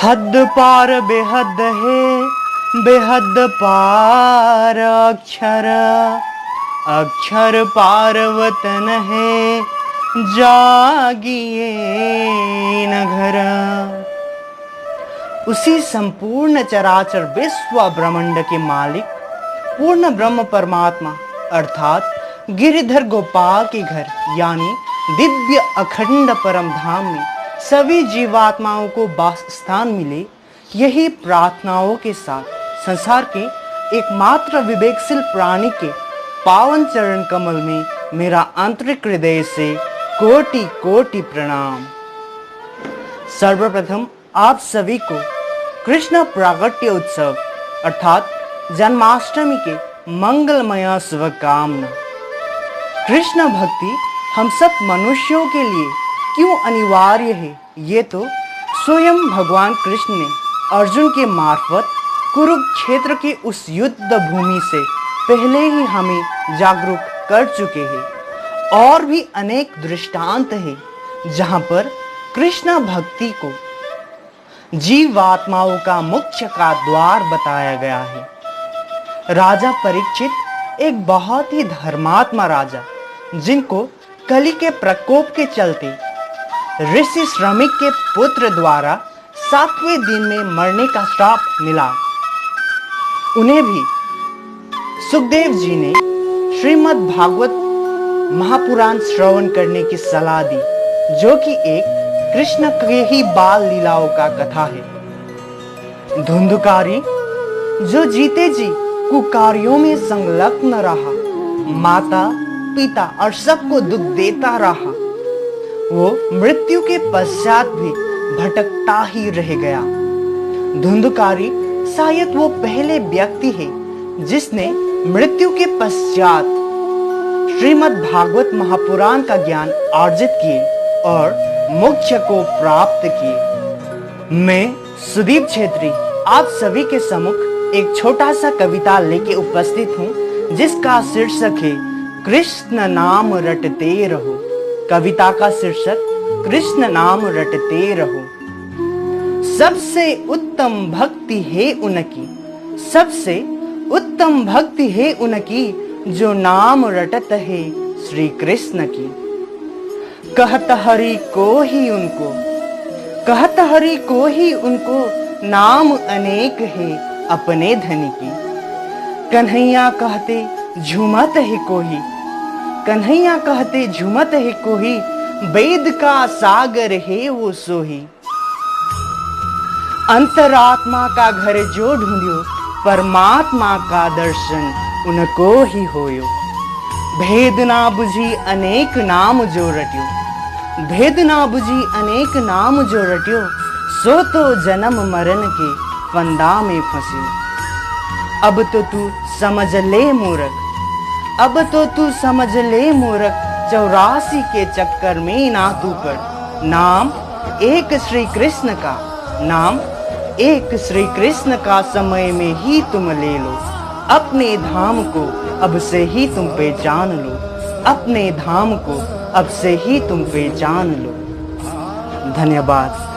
हद पार बेहद है, बेहद पार अक्षर, अक्षर पार वतन है, जागिए न घर। उसी संपूर्ण चराचर विश्व ब्रह्मांड के मालिक पूर्ण ब्रह्म परमात्मा अर्थात गिरिधर गोपाल के घर यानी दिव्य अखंड परम धाम में सभी जीवात्माओं को वास स्थान मिले, यही प्रार्थनाओं के साथ संसार के एकमात्र विवेकशील प्राणी के पावन चरण कमल में मेरा आंतरिक हृदय से कोटि कोटि प्रणाम। सर्वप्रथम आप सभी को कृष्ण प्रागट्य उत्सव अर्थात जन्माष्टमी के मंगलमय शुभकामना। कृष्ण भक्ति हम सब मनुष्यों के लिए क्यों अनिवार्य है, ये तो स्वयं भगवान कृष्ण ने अर्जुन के मार्फत कुरुक्षेत्र के उस युद्ध भूमि से पहले ही हमें जागरूक कर चुके हैं। और भी अनेक दृष्टांत हैं जहां पर कृष्ण भक्ति को जीवात्माओं का मोक्ष का द्वार बताया गया है। राजा परीक्षित एक बहुत ही धर्मात्मा राजा, जिनको कली के प्रकोप के चलते ऋषि श्रमिक के पुत्र द्वारा 7वें दिन में मरने का श्राप मिला, उन्हें भी सुखदेव जी ने श्रीमद् भागवत महापुराण श्रवण करने की सलाह दी, जो कि एक कृष्ण के ही बाल लीलाओं का कथा है। धुंधकारी जो जीते जी कुकार्यों में संलग्न रहा, माता पिता और सबको दुख देता रहा, वो मृत्यु के पश्चात भी भटकता ही रह गया। धुंधकारी शायद वो पहले व्यक्ति है जिसने मृत्यु के पश्चात श्रीमद् भागवत महापुराण का ज्ञान अर्जित किए और मोक्ष को प्राप्त किए। मैं सुदीप छेत्री आप सभी के सम्मुख एक छोटा सा कविता लेके उपस्थित हूँ, जिसका शीर्षक है कृष्ण नाम रटते रहो। कविता का शीर्षक कृष्ण नाम रटते रहो। सबसे उत्तम भक्ति है उनकी, सबसे उत्तम भक्ति है उनकी, जो नाम रटत है श्री कृष्ण की। कहत हरि को ही उनको, कहत हरि को ही उनको, नाम अनेक है अपने धनी की। कन्हैया कहते झूमत है कोही, कन्हैया कहते झूमत है कोही, वेद का सागर है वो सोही। अंतरात्मा का घर जो ढूंढ्यो, परमात्मा का दर्शन उनको ही होयो। भेद ना बुझी अनेक नाम जो रट्यो, भेद ना बुझी अनेक नाम जो रट्यो, सो तो जन्म मरण के फंदा में फंस्यो। अब तो तू समझ ले मूर्ख, अब तो तू समझ ले मूर्ख, 84 के चक्कर में ना तू पड़। नाम एक श्री कृष्ण का, नाम एक श्री कृष्ण का समय में ही तुम ले लो। अपने धाम को अब से ही तुम पहचान लो, अपने धाम को अब से ही तुम पहचान लो। धन्यवाद।